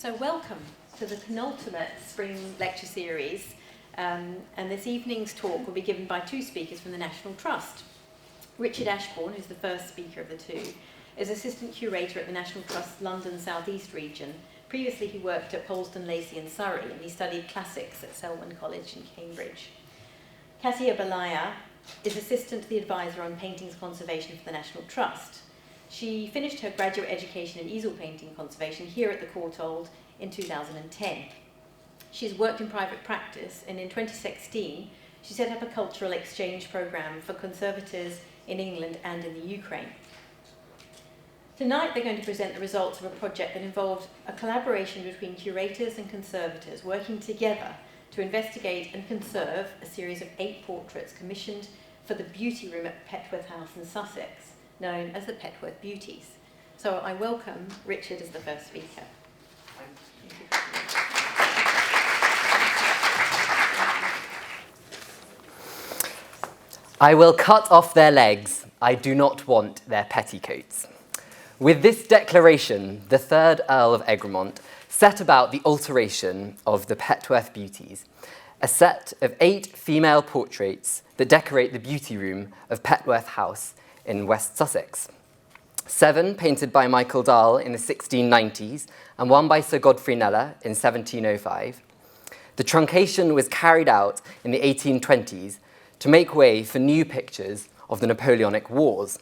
So welcome to the penultimate spring lecture series, and this evening's talk will be given by two speakers from the National Trust. Richard Ashbourne, who's the first speaker of the two, is Assistant Curator at the National Trust's London South East region. Previously he worked at Polesden, Lacey and Surrey, and he studied classics at Selwyn College in Cambridge. Katya Belaia is Assistant to the Advisor on Paintings Conservation for the National Trust. She finished her graduate education in easel painting conservation here at the Courtauld in 2010. She's worked in private practice, and in 2016 she set up a cultural exchange programme for conservators in England and in the Ukraine. Tonight they're going to present the results of a project that involved a collaboration between curators and conservators working together to investigate and conserve a series of 8 portraits commissioned for the beauty room at Petworth House in Sussex, known as the Petworth Beauties. So I welcome Richard as the first speaker. I will cut off their legs. I do not want their petticoats. With this declaration, the third Earl of Egremont set about the alteration of the Petworth Beauties, a set of 8 female portraits that decorate the beauty room of Petworth House in West Sussex. 7 painted by Michael Dahl in the 1690s and 1 by Sir Godfrey Kneller in 1705. The truncation was carried out in the 1820s to make way for new pictures of the Napoleonic Wars.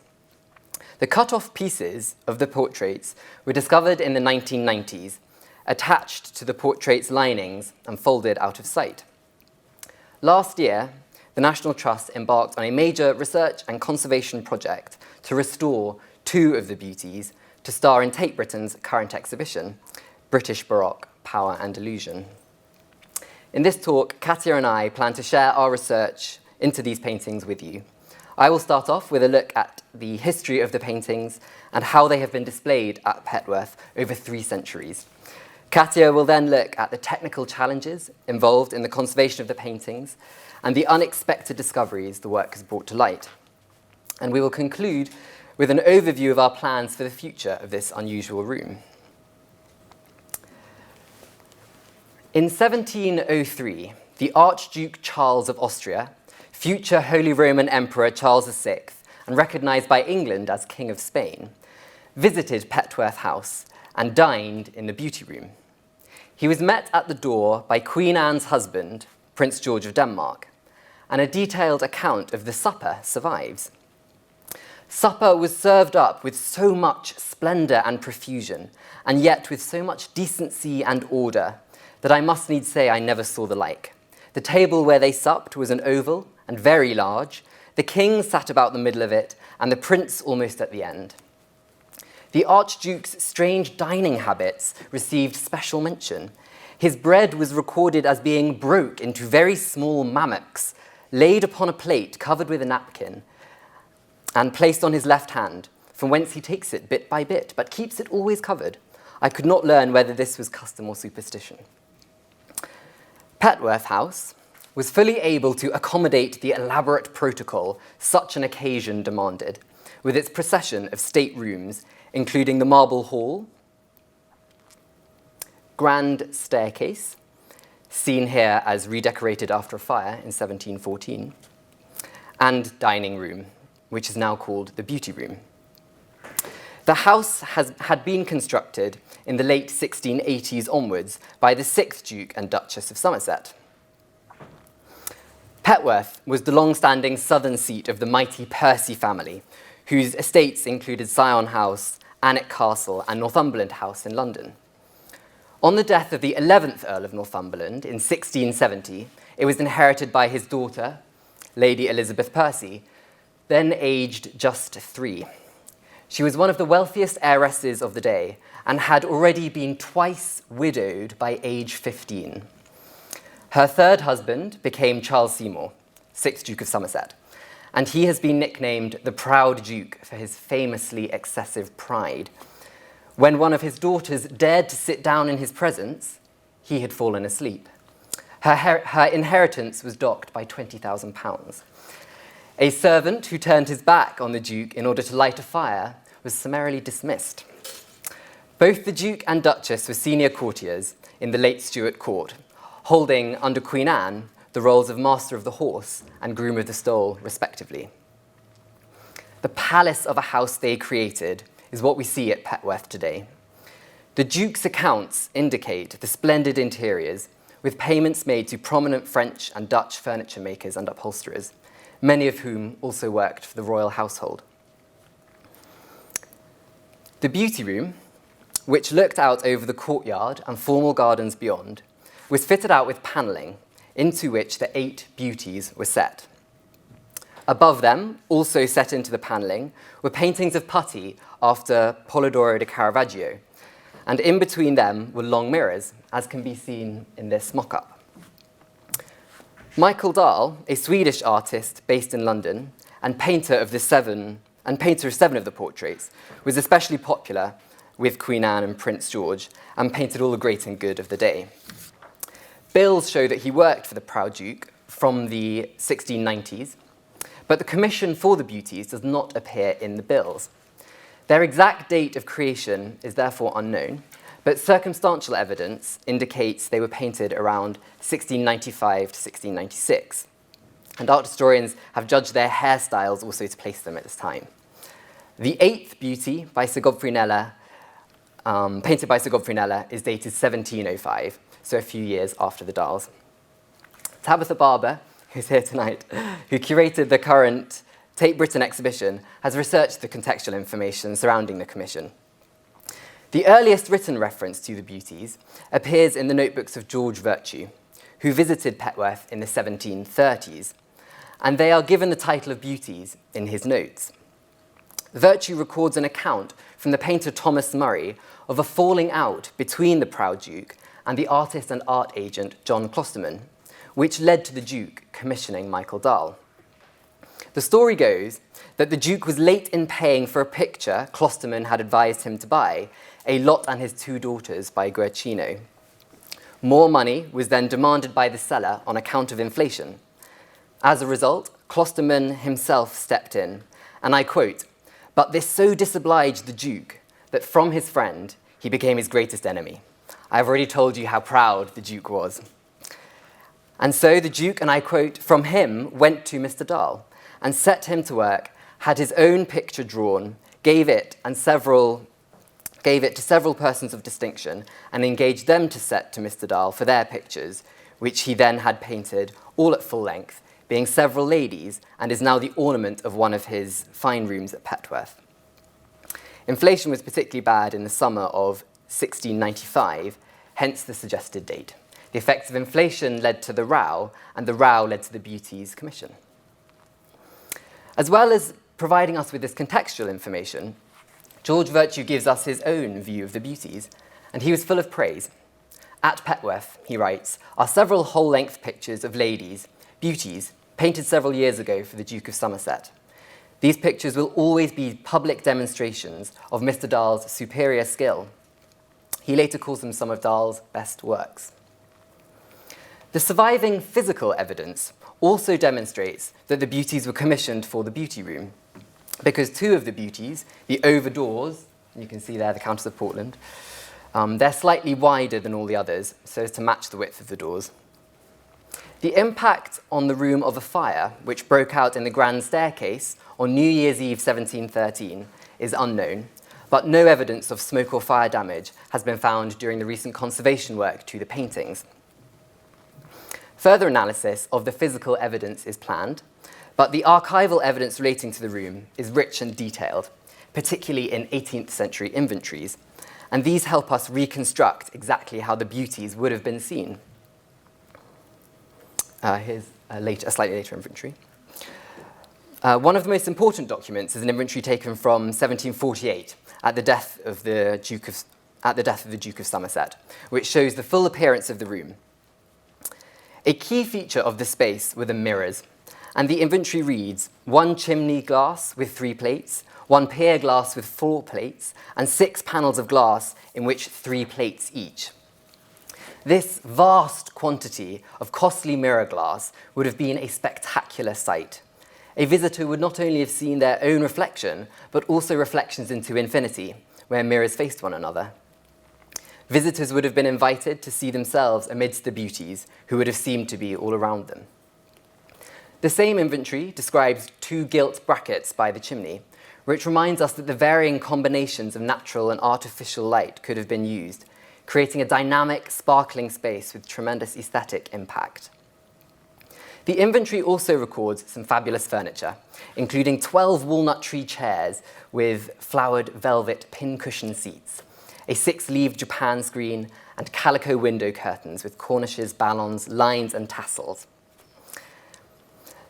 The cut-off pieces of the portraits were discovered in the 1990s, attached to the portraits' linings and folded out of sight. Last year, the National Trust embarked on a major research and conservation project to restore 2 of the beauties to star in Tate Britain's current exhibition, British Baroque, Power and Illusion. In this talk, Katya and I plan to share our research into these paintings with you. I will start off with a look at the history of the paintings and how they have been displayed at Petworth over 3 centuries. Katya will then look at the technical challenges involved in the conservation of the paintings and the unexpected discoveries the work has brought to light. And we will conclude with an overview of our plans for the future of this unusual room. In 1703, the Archduke Charles of Austria, future Holy Roman Emperor Charles VI, and recognised by England as King of Spain, visited Petworth House and dined in the beauty room. He was met at the door by Queen Anne's husband, Prince George of Denmark, and a detailed account of the supper survives. Supper was served up with so much splendour and profusion, and yet with so much decency and order, that I must needs say I never saw the like. The table where they supped was an oval and very large. The king sat about the middle of it, and the prince almost at the end. The Archduke's strange dining habits received special mention. His bread was recorded as being broke into very small mammocks, laid upon a plate covered with a napkin, and placed on his left hand, from whence he takes it bit by bit, but keeps it always covered. I could not learn whether this was custom or superstition. Petworth House was fully able to accommodate the elaborate protocol such an occasion demanded, with its procession of state rooms, including the marble hall, grand staircase, seen here as redecorated after a fire in 1714, and dining room, which is now called the beauty room. The house had been constructed in the late 1680s onwards by the 6th Duke and Duchess of Somerset. Petworth was the long-standing southern seat of the mighty Percy family, whose estates included Sion House, Alnwick Castle, and Northumberland House in London. On the death of the 11th Earl of Northumberland in 1670, it was inherited by his daughter, Lady Elizabeth Percy, then aged just 3. She was one of the wealthiest heiresses of the day and had already been twice widowed by age 15. Her third husband became Charles Seymour, 6th Duke of Somerset, and he has been nicknamed the Proud Duke for his famously excessive pride. When one of his daughters dared to sit down in his presence, he had fallen asleep. Her inheritance was docked by £20,000. A servant who turned his back on the Duke in order to light a fire was summarily dismissed. Both the Duke and Duchess were senior courtiers in the late Stuart court, holding, under Queen Anne, the roles of Master of the Horse and Groom of the Stole, respectively. The palace of a house they created is what we see at Petworth today. The Duke's accounts indicate the splendid interiors, with payments made to prominent French and Dutch furniture makers and upholsterers, many of whom also worked for the royal household. The beauty room, which looked out over the courtyard and formal gardens beyond, was fitted out with panelling, into which the 8 beauties were set. Above them, also set into the panelling, were paintings of putty after Polidoro de Caravaggio, and in between them were long mirrors, as can be seen in this mock-up. Michael Dahl, a Swedish artist based in London and painter of 7 of the portraits, was especially popular with Queen Anne and Prince George and painted all the great and good of the day. Bills show that he worked for the proud Duke from the 1690s, but the commission for the beauties does not appear in the bills. Their exact date of creation is therefore unknown, but circumstantial evidence indicates they were painted around 1695 to 1696, and art historians have judged their hairstyles also to place them at this time. The 8th beauty, by Sir Godfrey Kneller, painted by Sir Godfrey Kneller, is dated 1705, so a few years after the Dahls. Tabitha Barber, who's here tonight, who curated the current Tate Britain exhibition, has researched the contextual information surrounding the commission. The earliest written reference to the beauties appears in the notebooks of George Virtue, who visited Petworth in the 1730s, and they are given the title of beauties in his notes. Virtue records an account from the painter Thomas Murray of a falling out between the proud Duke and the artist and art agent John Closterman, which led to the Duke commissioning Michael Dahl. The story goes that the Duke was late in paying for a picture Closterman had advised him to buy, A Lot and His 2 Daughters by Guercino. More money was then demanded by the seller on account of inflation. As a result, Closterman himself stepped in, and I quote, "But this so disobliged the Duke that from his friend he became his greatest enemy. I have already told you how proud the Duke was." And so the Duke, and I quote, "from him went to Mr. Dahl and set him to work, had his own picture drawn, gave it to several persons of distinction, and engaged them to set to Mr. Dahl for their pictures, which he then had painted, all at full length, being several ladies, and is now the ornament of one of his fine rooms at Petworth." Inflation was particularly bad in the summer of 1695, hence the suggested date. The effects of inflation led to the row, and the row led to the Beauties Commission. As well as providing us with this contextual information, George Virtue gives us his own view of the beauties, and he was full of praise. At Petworth, he writes, are several whole-length pictures of ladies, beauties, painted several years ago for the Duke of Somerset. These pictures will always be public demonstrations of Mr. Dahl's superior skill. He later calls them some of Dahl's best works. The surviving physical evidence also demonstrates that the beauties were commissioned for the beauty room, because 2 of the beauties, the over doors, you can see there the Countess of Portland, they're slightly wider than all the others, so as to match the width of the doors. The impact on the room of a fire, which broke out in the grand staircase on New Year's Eve 1713, is unknown, but no evidence of smoke or fire damage has been found during the recent conservation work to the paintings. Further analysis of the physical evidence is planned, but the archival evidence relating to the room is rich and detailed, particularly in 18th century inventories, and these help us reconstruct exactly how the beauties would have been seen. Here's a slightly later inventory. One of the most important documents is an inventory taken from 1748 at the death of the Duke of Somerset, which shows the full appearance of the room. A key feature of the space were the mirrors, and the inventory reads 1 chimney glass with 3 plates, 1 pier glass with 4 plates, and 6 panels of glass in which 3 plates each. This vast quantity of costly mirror glass would have been a spectacular sight. A visitor would not only have seen their own reflection, but also reflections into infinity, where mirrors faced one another. visitors would have been invited to see themselves amidst the beauties who would have seemed to be all around them. The same inventory describes 2 gilt brackets by the chimney, which reminds us that the varying combinations of natural and artificial light could have been used, creating a dynamic, sparkling space with tremendous aesthetic impact. The inventory also records some fabulous furniture, including 12 walnut tree chairs with flowered velvet pincushion seats, a 6-leaved Japan screen, and calico window curtains with cornices, ballons, lines, and tassels.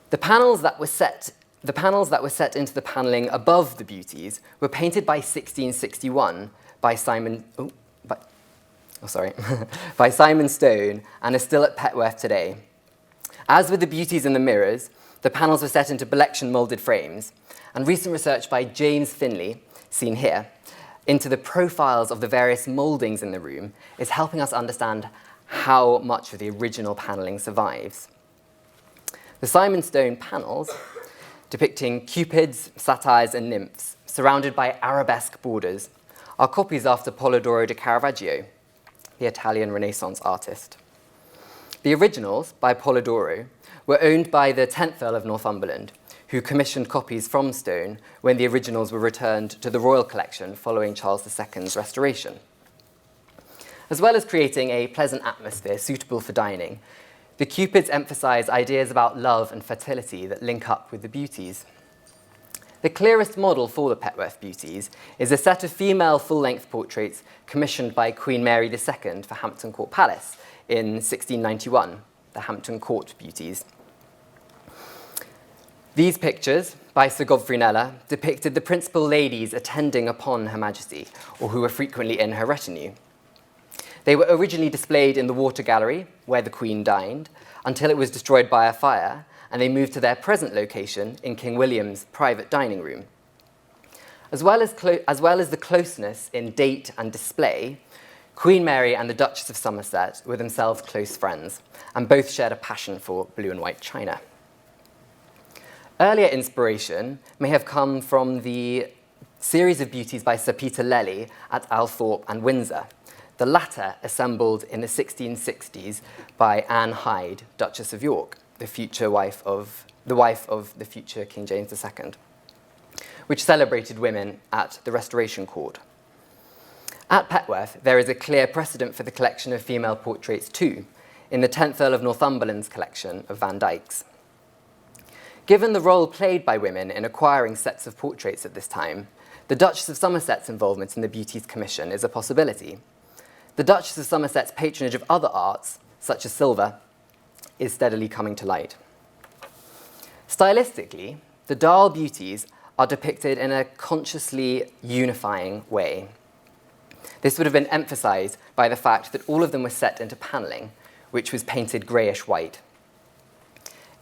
The panels that were set into the panelling above the beauties were painted by 1661 by Simon Stone and are still at Petworth today. As with the beauties in the mirrors, the panels were set into Belection moulded frames, and recent research by James Finley, seen here, into the profiles of the various mouldings in the room is helping us understand how much of the original panelling survives. The Simon Stone panels, depicting cupids, satyrs, and nymphs, surrounded by arabesque borders, are copies after Polidoro di Caravaggio, the Italian Renaissance artist. The originals, by Polidoro, were owned by the 10th Earl of Northumberland, who commissioned copies from Stone when the originals were returned to the royal collection following Charles II's restoration. As well as creating a pleasant atmosphere suitable for dining, the cupids emphasize ideas about love and fertility that link up with the beauties. The clearest model for the Petworth Beauties is a set of female full-length portraits commissioned by Queen Mary II for Hampton Court Palace in 1691, the Hampton Court Beauties. These pictures, by Sir Godfrey Kneller, depicted the principal ladies attending upon Her Majesty, or who were frequently in her retinue. They were originally displayed in the Water Gallery, where the Queen dined, until it was destroyed by a fire, and they moved to their present location in King William's private dining room. As well as the closeness in date and display, Queen Mary and the Duchess of Somerset were themselves close friends, and both shared a passion for blue and white china. Earlier inspiration may have come from the series of beauties by Sir Peter Lely at Althorpe and Windsor, the latter assembled in the 1660s by Anne Hyde, Duchess of York, the wife of the future King James II, which celebrated women at the Restoration Court. At Petworth, there is a clear precedent for the collection of female portraits too, in the 10th Earl of Northumberland's collection of Van Dyck's. Given the role played by women in acquiring sets of portraits at this time, the Duchess of Somerset's involvement in the Beauties Commission is a possibility. The Duchess of Somerset's patronage of other arts, such as silver, is steadily coming to light. Stylistically, the Dahl Beauties are depicted in a consciously unifying way. This would have been emphasised by the fact that all of them were set into panelling, which was painted greyish-white.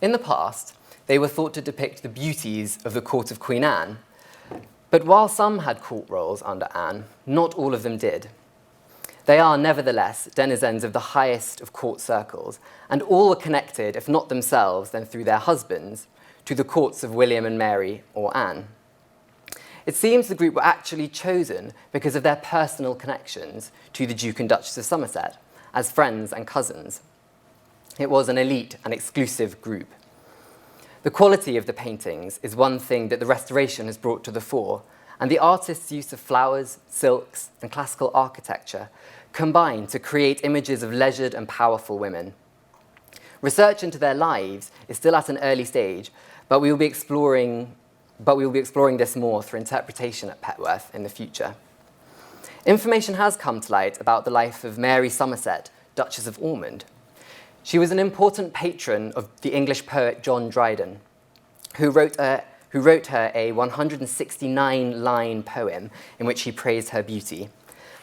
In the past, they were thought to depict the beauties of the court of Queen Anne, but while some had court roles under Anne, not all of them did. They are, nevertheless, denizens of the highest of court circles, and all were connected, if not themselves, then through their husbands, to the courts of William and Mary or Anne. It seems the group were actually chosen because of their personal connections to the Duke and Duchess of Somerset, as friends and cousins. It was an elite and exclusive group. The quality of the paintings is one thing that the restoration has brought to the fore, and the artist's use of flowers, silks, and classical architecture combine to create images of leisured and powerful women. Research into their lives is still at an early stage, but we will be exploring this more through interpretation at Petworth in the future. Information has come to light about the life of Mary Somerset, Duchess of Ormond. She was an important patron of the English poet John Dryden, who wrote her a 169-line poem in which he praised her beauty.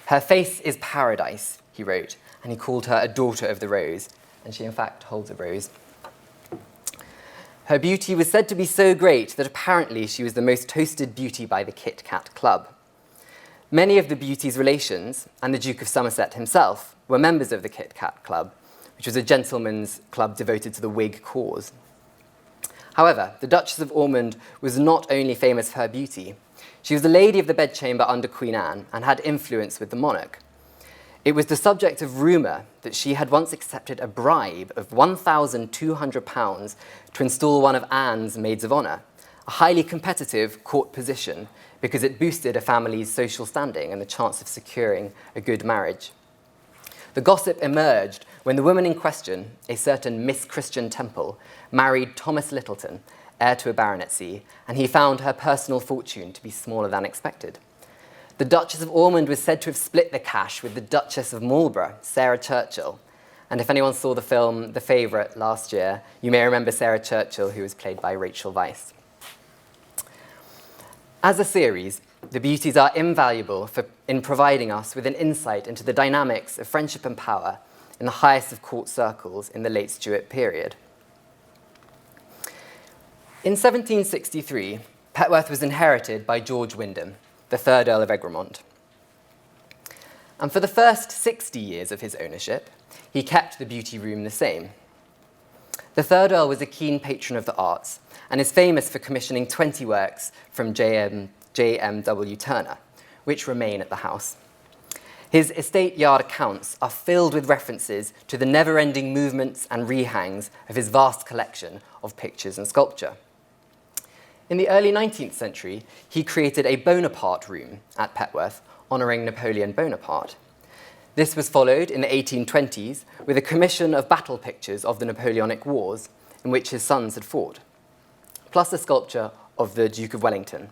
"Her face is paradise," he wrote, and he called her a daughter of the rose, and she in fact holds a rose. Her beauty was said to be so great that apparently she was the most toasted beauty by the Kit Kat Club. Many of the beauty's relations, and the Duke of Somerset himself, were members of the Kit Kat Club, which was a gentleman's club devoted to the Whig cause. However, the Duchess of Ormond was not only famous for her beauty. She was the lady of the bedchamber under Queen Anne and had influence with the monarch. It was the subject of rumour that she had once accepted a bribe of £1,200 to install one of Anne's maids of honour, a highly competitive court position because it boosted a family's social standing and the chance of securing a good marriage. The gossip emerged when the woman in question, a certain Miss Christian Temple, married Thomas Littleton, heir to a baronetcy, and he found her personal fortune to be smaller than expected. The Duchess of Ormond was said to have split the cash with the Duchess of Marlborough, Sarah Churchill. And if anyone saw the film The Favourite last year, you may remember Sarah Churchill, who was played by Rachel Weisz. As a series, the Beauties are invaluable in providing us with an insight into the dynamics of friendship and power in the highest of court circles in the late Stuart period. In 1763, Petworth was inherited by George Wyndham, the third Earl of Egremont. And for the first 60 years of his ownership, he kept the beauty room the same. The third Earl was a keen patron of the arts and is famous for commissioning 20 works from J.M.W. Turner, which remain at the house. His estate yard accounts are filled with references to the never-ending movements and rehangs of his vast collection of pictures and sculpture. In the early 19th century, he created a Bonaparte room at Petworth, honouring Napoleon Bonaparte. This was followed in the 1820s with a commission of battle pictures of the Napoleonic Wars in which his sons had fought, plus a sculpture of the Duke of Wellington.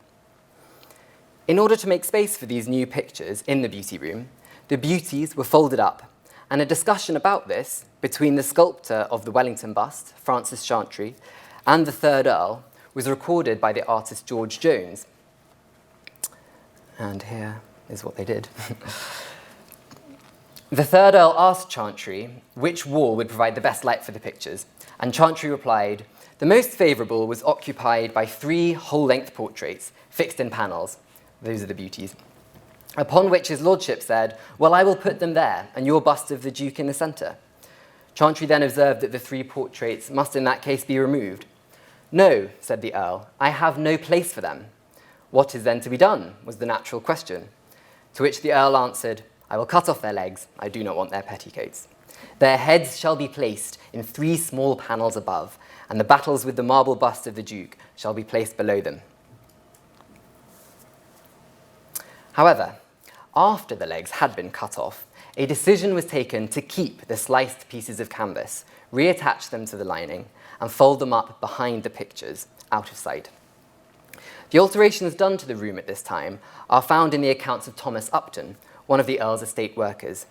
In order to make space for these new pictures in the beauty room, the beauties were folded up, and a discussion about this between the sculptor of the Wellington bust, Francis Chantry, and the third Earl was recorded by the artist George Jones. And here is what they did. The third Earl asked Chantry which wall would provide the best light for the pictures, and Chantry replied, "The most favourable was occupied by 3 whole-length portraits, fixed in panels." Those are the beauties. Upon which his lordship said, "Well, I will put them there, and your bust of the Duke in the centre." Chantry then observed that the 3 portraits must in that case be removed. "No," said the Earl, "I have no place for them." "What is then to be done?" was the natural question. To which the Earl answered, "I will cut off their legs, I do not want their petticoats. Their heads shall be placed in 3 small panels above, and the battles with the marble bust of the Duke shall be placed below them." However, after the legs had been cut off, a decision was taken to keep the sliced pieces of canvas, reattach them to the lining, and fold them up behind the pictures, out of sight. The alterations done to the room at this time are found in the accounts of Thomas Upton, one of the Earl's estate workers.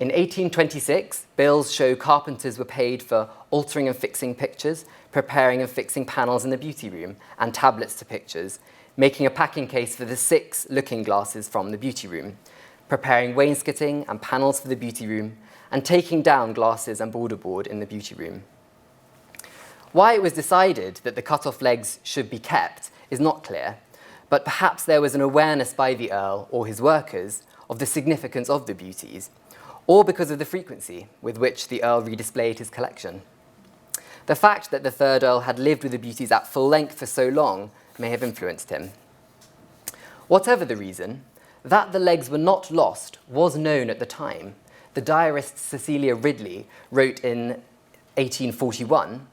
In 1826, bills show carpenters were paid for altering and fixing pictures, preparing and fixing panels in the beauty room, and tablets to pictures, making a packing case for the 6 looking glasses from the beauty room, preparing wainscoting and panels for the beauty room, and taking down glasses and borderboard in the beauty room. Why it was decided that the cut-off legs should be kept is not clear, but perhaps there was an awareness by the Earl or his workers of the significance of the beauties, or because of the frequency with which the Earl redisplayed his collection. The fact that the third Earl had lived with the beauties at full length for so long may have influenced him. Whatever the reason, that the legs were not lost was known at the time. The diarist Cecilia Ridley wrote in 1841,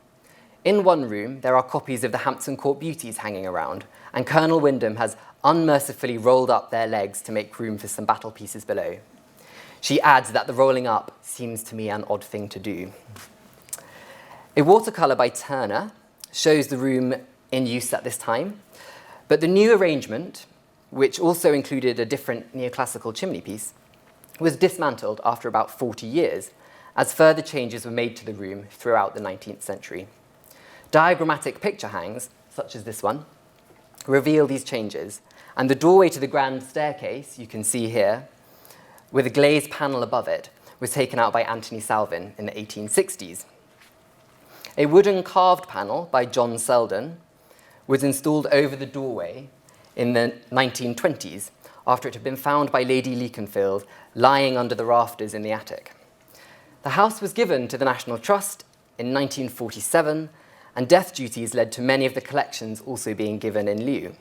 "In one room there are copies of the Hampton Court beauties hanging around, and Colonel Wyndham has unmercifully rolled up their legs to make room for some battle pieces below." She adds that the rolling up seems to me an odd thing to do. A watercolour by Turner shows the room in use at this time, but the new arrangement, which also included a different neoclassical chimney piece, was dismantled after about 40 years, as further changes were made to the room throughout the 19th century. Diagrammatic picture hangs, such as this one, reveal these changes, and the doorway to the grand staircase, you can see here, with a glazed panel above it, was taken out by Anthony Selwyn in the 1860s. A wooden carved panel by John Selden was installed over the doorway in the 1920s, after it had been found by Lady Leconfield lying under the rafters in the attic. The house was given to the National Trust in 1947, and death duties led to many of the collections also being given in lieu.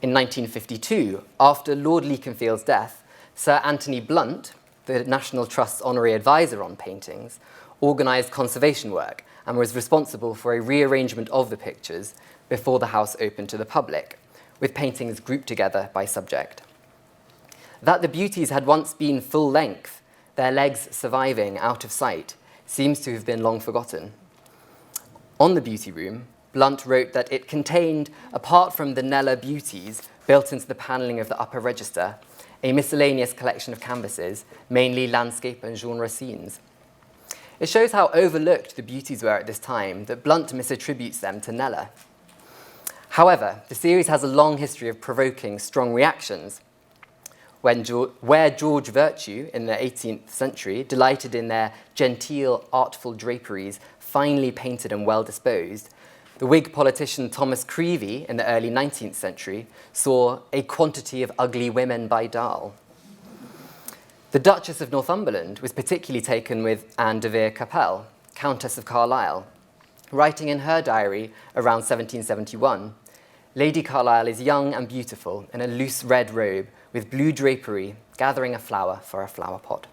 In 1952, after Lord Leconfield's death, Sir Anthony Blunt, the National Trust's honorary advisor on paintings, organised conservation work and was responsible for a rearrangement of the pictures before the house opened to the public, with paintings grouped together by subject. That the beauties had once been full length, their legs surviving out of sight, seems to have been long forgotten. On the beauty room, Blunt wrote that it contained, apart from the Kneller beauties built into the panelling of the upper register, a miscellaneous collection of canvases, mainly landscape and genre scenes. It shows how overlooked the beauties were at this time that Blunt misattributes them to Kneller. However, the series has a long history of provoking strong reactions. Where George Virtue in the 18th century delighted in their genteel, artful draperies, finely painted and well-disposed, the Whig politician Thomas Creevey in the early 19th century saw a quantity of ugly women by Dahl. The Duchess of Northumberland was particularly taken with Anne de Vere Capel, Countess of Carlisle. Writing in her diary around 1771, Lady Carlisle is young and beautiful in a loose red robe with blue drapery, gathering a flower for a flower pot.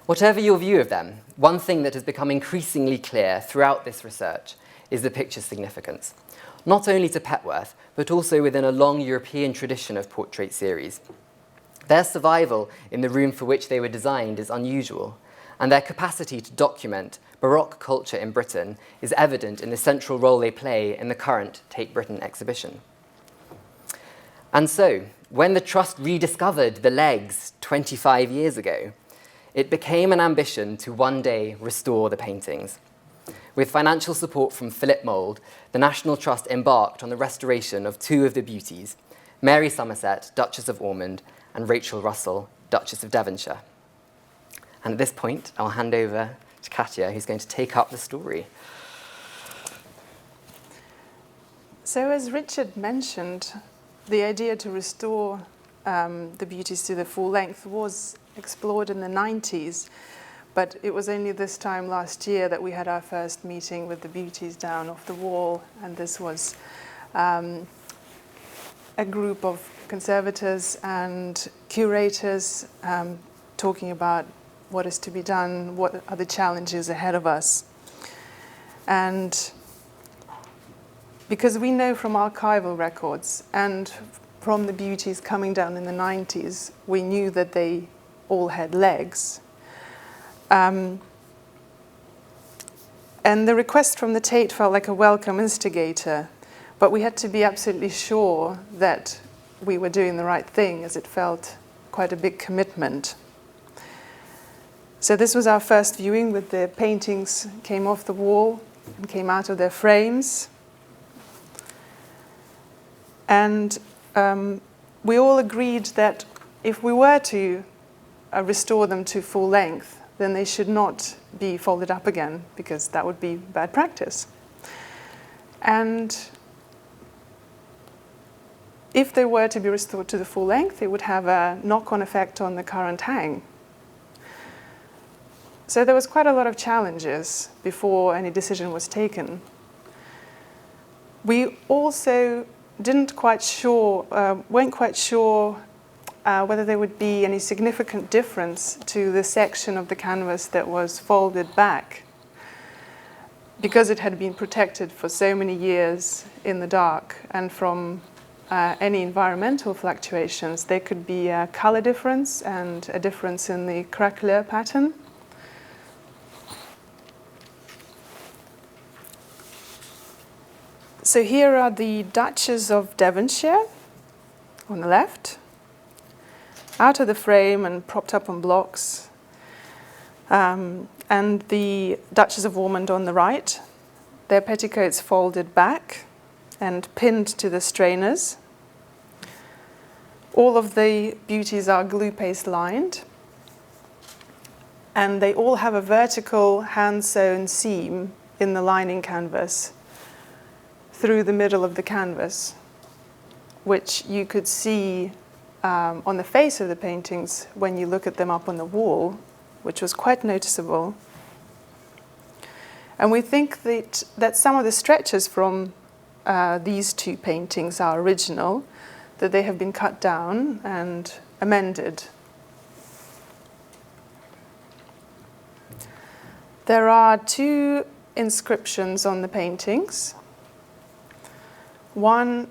Whatever your view of them, one thing that has become increasingly clear throughout this research is the picture's significance, not only to Petworth, but also within a long European tradition of portrait series. Their survival in the room for which they were designed is unusual, and their capacity to document Baroque culture in Britain is evident in the central role they play in the current Tate Britain exhibition. And so, when the Trust rediscovered the legs 25 years ago, it became an ambition to one day restore the paintings. With financial support from Philip Mould, the National Trust embarked on the restoration of two of the beauties, Mary Somerset, Duchess of Ormond, and Rachel Russell, Duchess of Devonshire. And at this point, I'll hand over to Katya, who's going to take up the story. So as Richard mentioned, the idea to restore the beauties to the full length was explored in the 90s, but it was only this time last year that we had our first meeting with the beauties down off the wall, and this was a group of conservators and curators talking about what is to be done, what are the challenges ahead of us. And because we know from archival records and from the beauties coming down in the 90s, we knew that they all had legs. And the request from the Tate felt like a welcome instigator, but we had to be absolutely sure that we were doing the right thing, as it felt quite a big commitment. So this was our first viewing, with the paintings came off the wall and came out of their frames. And we all agreed that if we were to restore them to full length, then they should not be folded up again, because that would be bad practice. And if they were to be restored to the full length, it would have a knock-on effect on the current hang. So there was quite a lot of challenges before any decision was taken. We also weren't quite sure whether there would be any significant difference to the section of the canvas that was folded back, because it had been protected for so many years in the dark, and from any environmental fluctuations, there could be a color difference and a difference in the craquelure pattern. So here are the Duchess of Devonshire on the left, out of the frame and propped up on blocks, and the Duchess of Ormond on the right, their petticoats folded back and pinned to the strainers. All of the beauties are glue paste lined, and they all have a vertical hand-sewn seam in the lining canvas through the middle of the canvas, which you could see on the face of the paintings when you look at them up on the wall, which was quite noticeable. And we think that some of the stretches from these two paintings are original, that they have been cut down and amended. There are 2 inscriptions on the paintings. One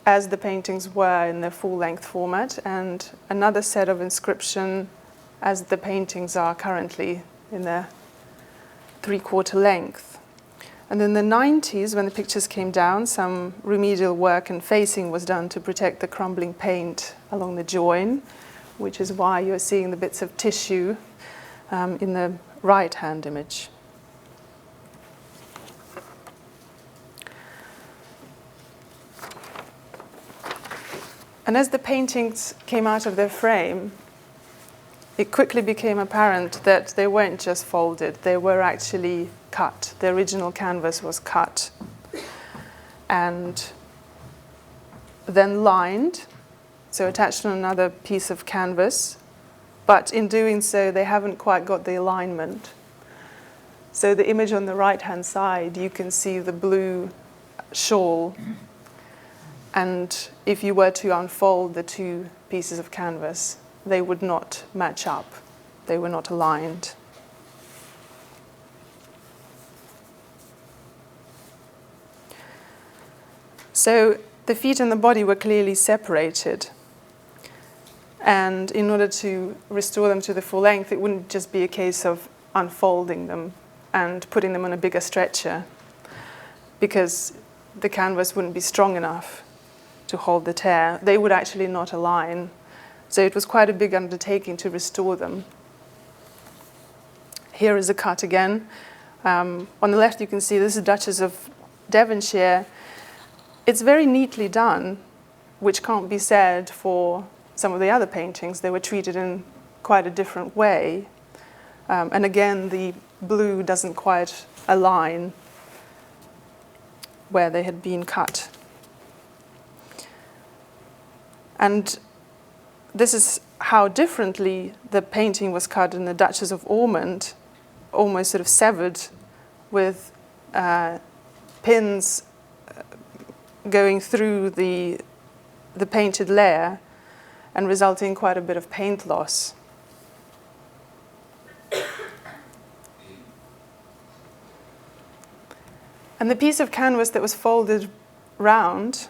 as the paintings were in their full-length format, and another set of inscription as the paintings are currently in their 3/4 length. And in the 90s, when the pictures came down, some remedial work and facing was done to protect the crumbling paint along the join, which is why you're seeing the bits of tissue in the right-hand image. And as the paintings came out of their frame, it quickly became apparent that they weren't just folded, they were actually cut. The original canvas was cut and then lined, so attached on another piece of canvas, but in doing so they haven't quite got the alignment. So the image on the right-hand side, you can see the blue shawl, and if you were to unfold the 2 pieces of canvas, they would not match up. They were not aligned. So the feet and the body were clearly separated. And in order to restore them to the full length, it wouldn't just be a case of unfolding them and putting them on a bigger stretcher, because the canvas wouldn't be strong enough to hold the tear. They would actually not align. So it was quite a big undertaking to restore them. Here is a cut again. On the left you can see this is Duchess of Devonshire. It's very neatly done, which can't be said for some of the other paintings. They were treated in quite a different way. And again, the blue doesn't quite align where they had been cut. And this is how differently the painting was cut in the Duchess of Ormond, almost sort of severed with pins going through the painted layer and resulting in quite a bit of paint loss. And the piece of canvas that was folded round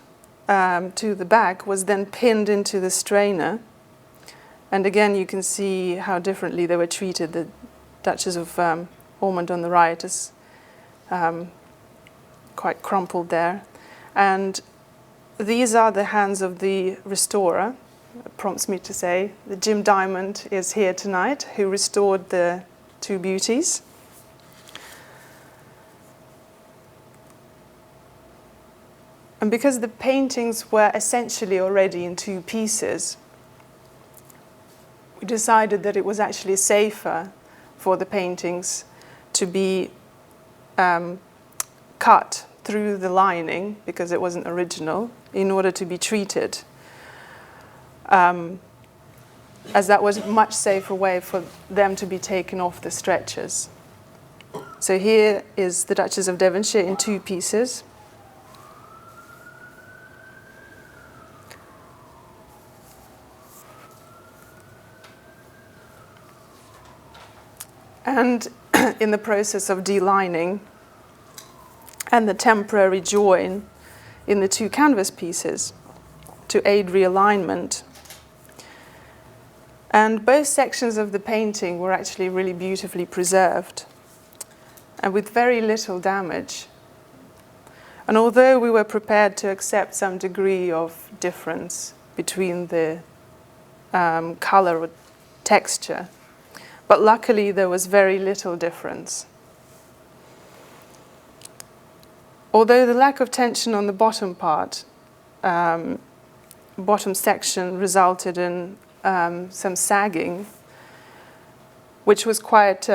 to the back was then pinned into the strainer. And again, you can see how differently they were treated. The Duchess of Ormond on the right is quite crumpled there. And these are the hands of the restorer. It prompts me to say that Jim Diamond is here tonight, who restored the 2 beauties. And because the paintings were essentially already in 2 pieces, we decided that it was actually safer for the paintings to be cut through the lining, because it wasn't original, in order to be treated, as that was a much safer way for them to be taken off the stretchers. So here is the Duchess of Devonshire in 2 pieces. And in the process of delining and the temporary join in the 2 canvas pieces to aid realignment. And both sections of the painting were actually really beautifully preserved and with very little damage. And although we were prepared to accept some degree of difference between the color or texture, but luckily there was very little difference. Although the lack of tension on the bottom part, bottom section, resulted in some sagging, which was quite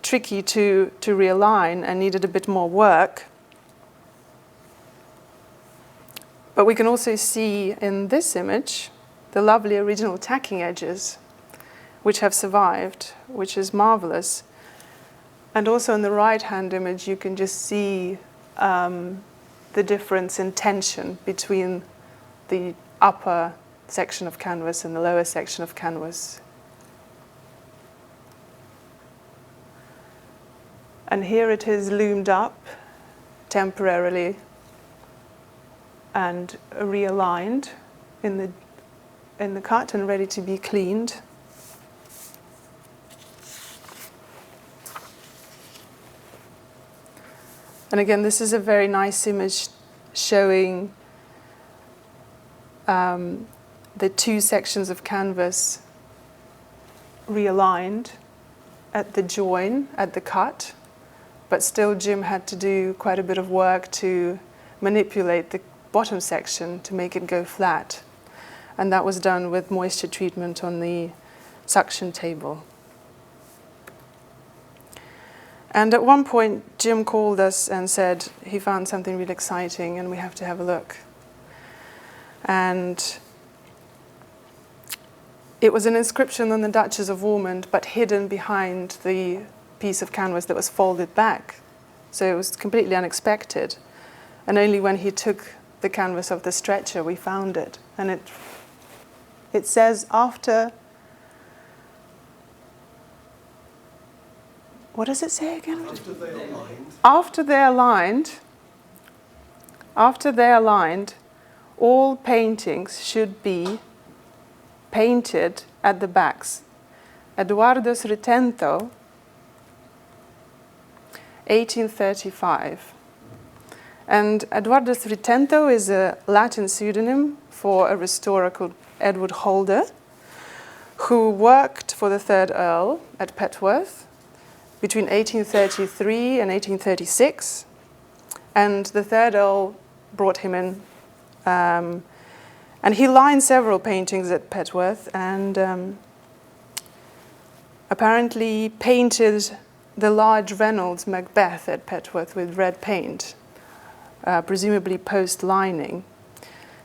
tricky to realign and needed a bit more work. But we can also see in this image the lovely original tacking edges, which have survived, which is marvelous. And also in the right-hand image, you can just see the difference in tension between the upper section of canvas and the lower section of canvas. And here it is loomed up temporarily and realigned in the cut and ready to be cleaned. And again, this is a very nice image showing the two sections of canvas realigned at the join, at the cut, but still Jim had to do quite a bit of work to manipulate the bottom section to make it go flat. And that was done with moisture treatment on the suction table. And at one point, Jim called us and said he found something really exciting and we have to have a look. And it was an inscription on the Duchess of Ormond, but hidden behind the piece of canvas that was folded back. So it was completely unexpected. And only when he took the canvas off the stretcher, we found it. And it says after... What does it say again? After they're aligned, all paintings should be painted at the backs. Eduardus Ritento, 1835. And Eduardus Ritento is a Latin pseudonym for a restorer called Edward Holder, who worked for the third Earl at Petworth between 1833 and 1836, and the third Earl brought him in, and he lined several paintings at Petworth, and apparently painted the large Reynolds Macbeth at Petworth with red paint, presumably post-lining.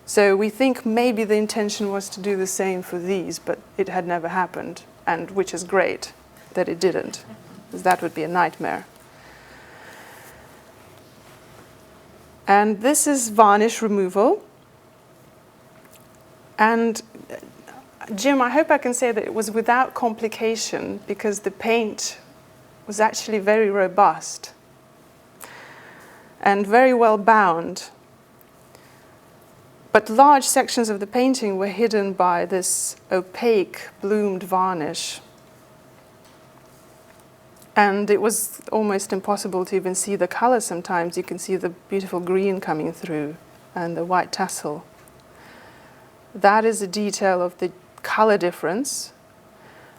So we think maybe the intention was to do the same for these, but it had never happened, and which is great that it didn't, because that would be a nightmare. And this is varnish removal. And Jim, I hope I can say that it was without complication, because the paint was actually very robust and very well bound. But large sections of the painting were hidden by this opaque bloomed varnish. And it was almost impossible to even see the color sometimes. You can see the beautiful green coming through and the white tassel. That is a detail of the color difference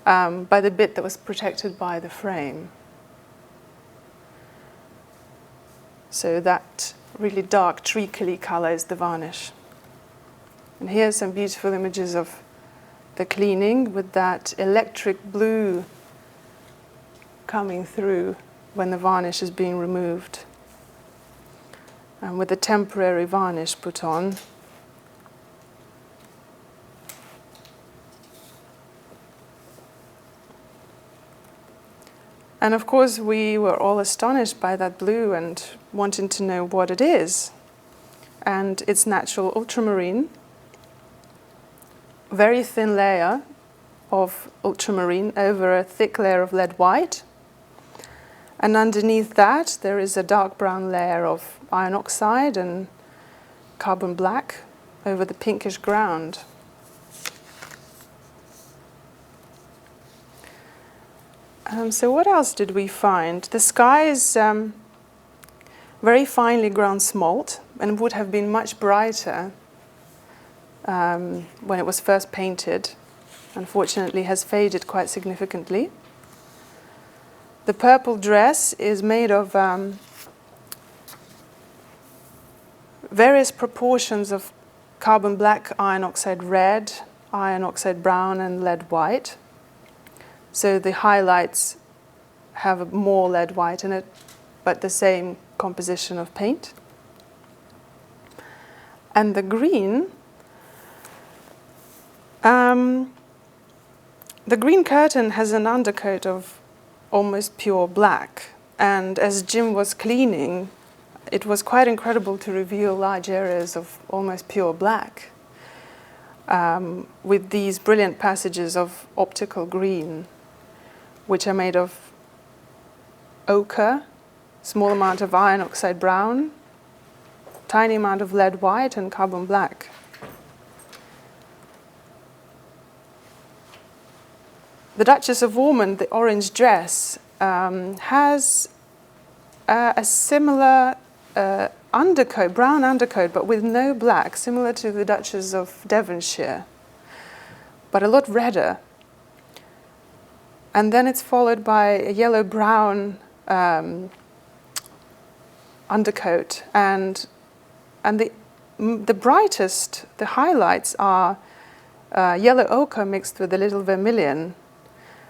by the bit that was protected by the frame. So that really dark treacly color is the varnish. And here's some beautiful images of the cleaning with that electric blue coming through when the varnish is being removed, and with the temporary varnish put on. And of course we were all astonished by that blue and wanting to know what it is. And it's natural ultramarine, very thin layer of ultramarine over a thick layer of lead white. And underneath that, there is a dark brown layer of iron oxide and carbon black over the pinkish ground. So what else did we find? The sky is very finely ground smalt and would have been much brighter when it was first painted. Unfortunately, has faded quite significantly. The purple dress is made of various proportions of carbon black, iron oxide red, iron oxide brown, and lead white. So the highlights have more lead white in it, but the same composition of paint. And the green, the green curtain has an undercoat of almost pure black, and as Jim was cleaning, it was quite incredible to reveal large areas of almost pure black. with these brilliant passages of optical green, which are made of ochre, small amount of iron oxide brown, tiny amount of lead white and carbon black. The Duchess of Ormond, the orange dress, has a similar undercoat, brown undercoat, but with no black, similar to the Duchess of Devonshire, but a lot redder. And then it's followed by a yellow-brown undercoat, and the brightest, the highlights are yellow ochre mixed with a little vermilion.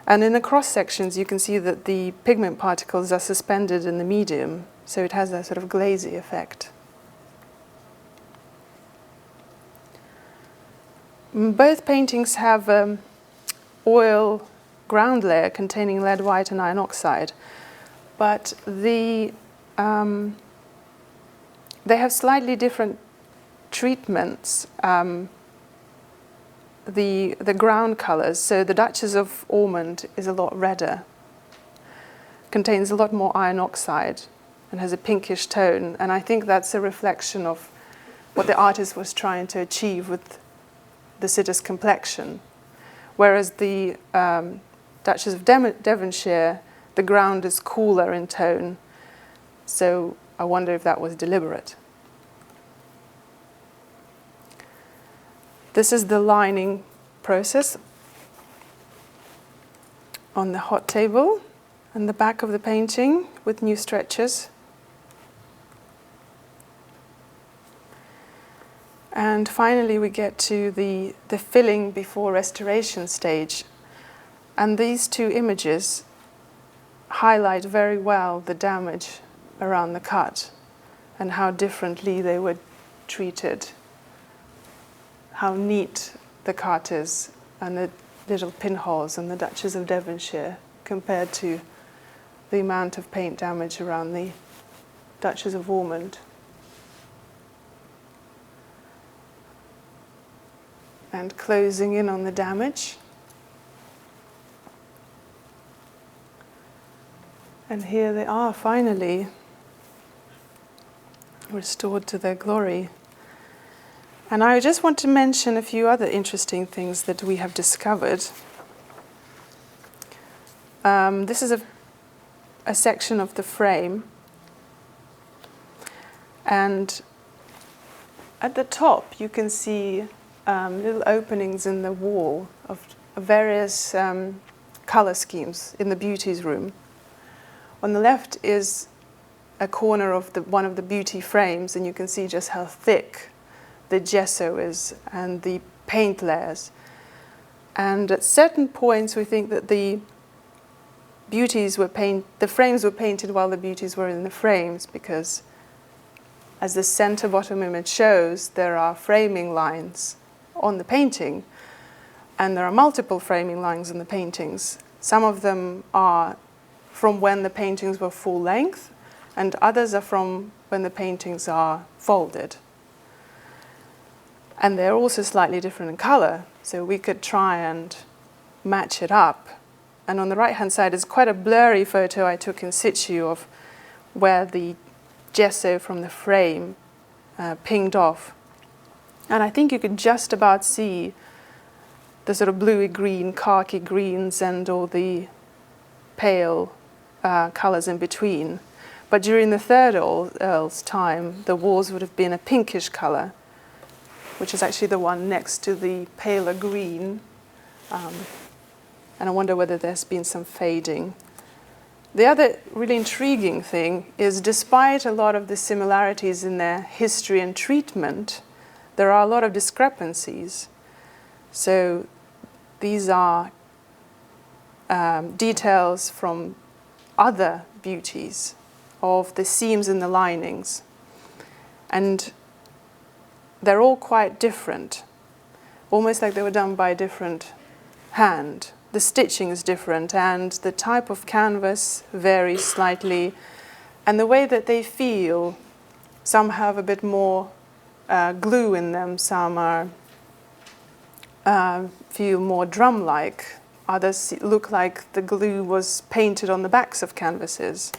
And in the cross sections, you can see that the pigment particles are suspended in the medium, so it has that sort of glazy effect. Both paintings have oil ground layer containing lead white and iron oxide, but they have slightly different treatments. The ground colours, so the Duchess of Ormond is a lot redder, contains a lot more iron oxide and has a pinkish tone, and I think that's a reflection of what the artist was trying to achieve with the sitter's complexion. Whereas the Duchess of Devonshire, the ground is cooler in tone, so I wonder if that was deliberate. This is the lining process on the hot table and the back of the painting with new stretches. And finally we get to the filling before restoration stage. And these two images highlight very well the damage around the cut and how differently they were treated. How neat the cut is and the little pinholes in the Duchess of Devonshire compared to the amount of paint damage around the Duchess of Ormond. And closing in on the damage. And here they are finally restored to their glory. And I just want to mention a few other interesting things that we have discovered. This is a section of the frame. And at the top you can see little openings in the wall of various colour schemes in the beauties room. On the left is a corner of one of the beauty frames, and you can see just how thick the gesso is and the paint layers. And at certain points we think that the frames were painted while the beauties were in the frames, because as the center bottom image shows, there are framing lines on the painting, and there are multiple framing lines in the paintings. Some of them are from when the paintings were full length, and others are from when the paintings are folded. And they're also slightly different in color, so we could try and match it up. And on the right-hand side is quite a blurry photo I took in situ of where the gesso from the frame pinged off. And I think you could just about see the sort of bluey green, khaki greens and all the pale colors in between. But during the third Earl's time, the walls would have been a pinkish color, which is actually the one next to the paler green. And I wonder whether there's been some fading. The other really intriguing thing is, despite a lot of the similarities in their history and treatment, there are a lot of discrepancies. So these are details from other beauties of the seams in the linings. And they're all quite different, almost like they were done by a different hand. The stitching is different, and the type of canvas varies slightly, and the way that they feel, some have a bit more glue in them, some are feel more drum-like. Others look like the glue was painted on the backs of canvases.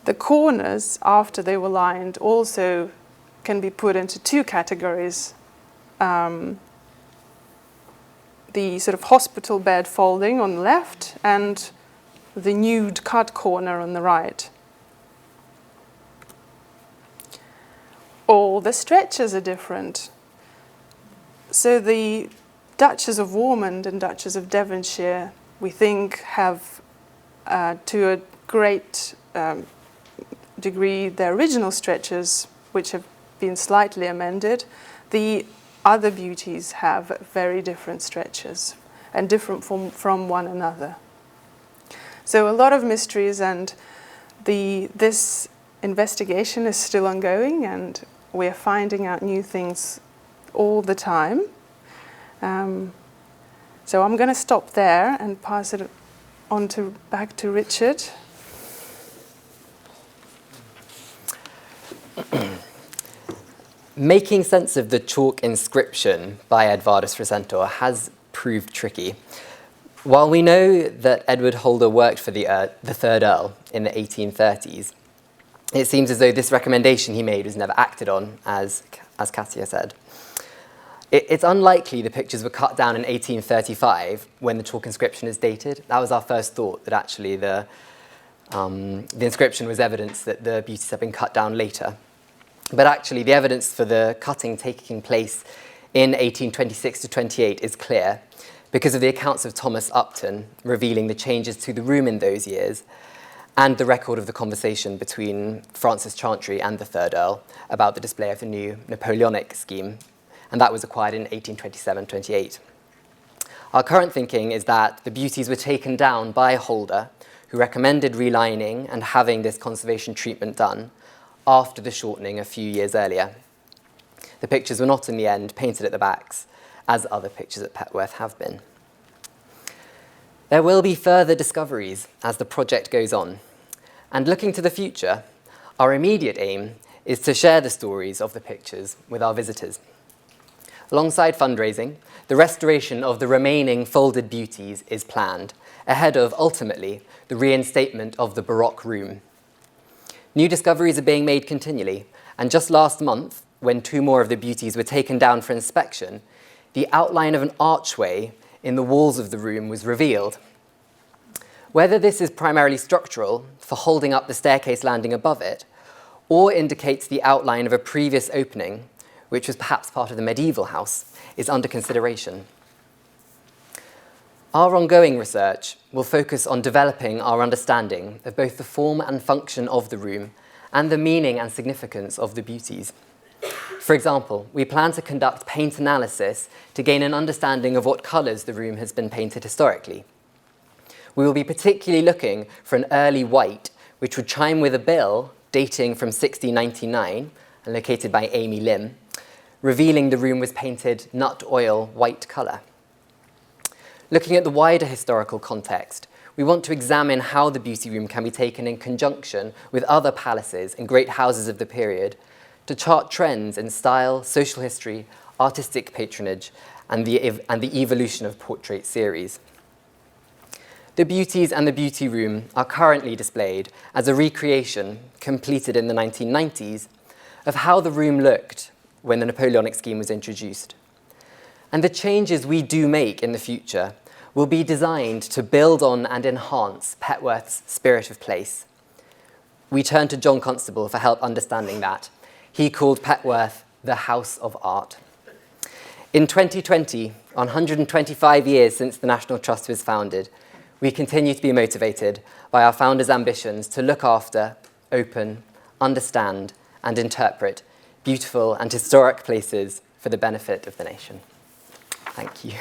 The corners, after they were lined, also can be put into two categories. The sort of hospital bed folding on the left and the nude cut corner on the right. All the stretches are different. So the Duchess of Ormond and Duchess of Devonshire, we think, have to a great degree their original stretches, which have been slightly amended. The other beauties have very different stretches and different from one another. So a lot of mysteries, and this investigation is still ongoing, and we're finding out new things all the time. So I'm going to stop there and pass it on back to Richard. Making sense of the chalk inscription by Edvardus Recentor has proved tricky. While we know that Edward Holder worked for the third Earl in the 1830s, it seems as though this recommendation he made was never acted on, as Katya said. It's unlikely the pictures were cut down in 1835 when the chalk inscription is dated. That was our first thought, that actually the inscription was evidence that the beauties had been cut down later. But actually, the evidence for the cutting taking place in 1826 to 28 is clear because of the accounts of Thomas Upton revealing the changes to the room in those years and the record of the conversation between Francis Chantry and the third Earl about the display of the new Napoleonic scheme, and that was acquired in 1827-28. Our current thinking is that the beauties were taken down by Holder, who recommended relining and having this conservation treatment done after the shortening a few years earlier. The pictures were not in the end painted at the backs, as other pictures at Petworth have been. There will be further discoveries as the project goes on, and looking to the future, our immediate aim is to share the stories of the pictures with our visitors. Alongside fundraising, the restoration of the remaining folded beauties is planned, ahead of, ultimately, the reinstatement of the Baroque room. New discoveries are being made continually, and just last month, when two more of the beauties were taken down for inspection, the outline of an archway in the walls of the room was revealed. Whether this is primarily structural, for holding up the staircase landing above it, or indicates the outline of a previous opening, which was perhaps part of the medieval house, is under consideration. Our ongoing research will focus on developing our understanding of both the form and function of the room and the meaning and significance of the beauties. For example, we plan to conduct paint analysis to gain an understanding of what colours the room has been painted historically. We will be particularly looking for an early white, which would chime with a bill dating from 1699 and located by Amy Lim, revealing the room was painted nut oil white colour. Looking at the wider historical context, we want to examine how the beauty room can be taken in conjunction with other palaces and great houses of the period to chart trends in style, social history, artistic patronage, and the evolution of portrait series. The beauties and the beauty room are currently displayed as a recreation, completed in the 1990s, of how the room looked when the Napoleonic scheme was introduced. And the changes we do make in the future will be designed to build on and enhance Petworth's spirit of place. We turn to John Constable for help understanding that. He called Petworth the House of Art. In 2020, 125 years since the National Trust was founded, we continue to be motivated by our founders' ambitions to look after, open, understand, and interpret beautiful and historic places for the benefit of the nation. Thank you.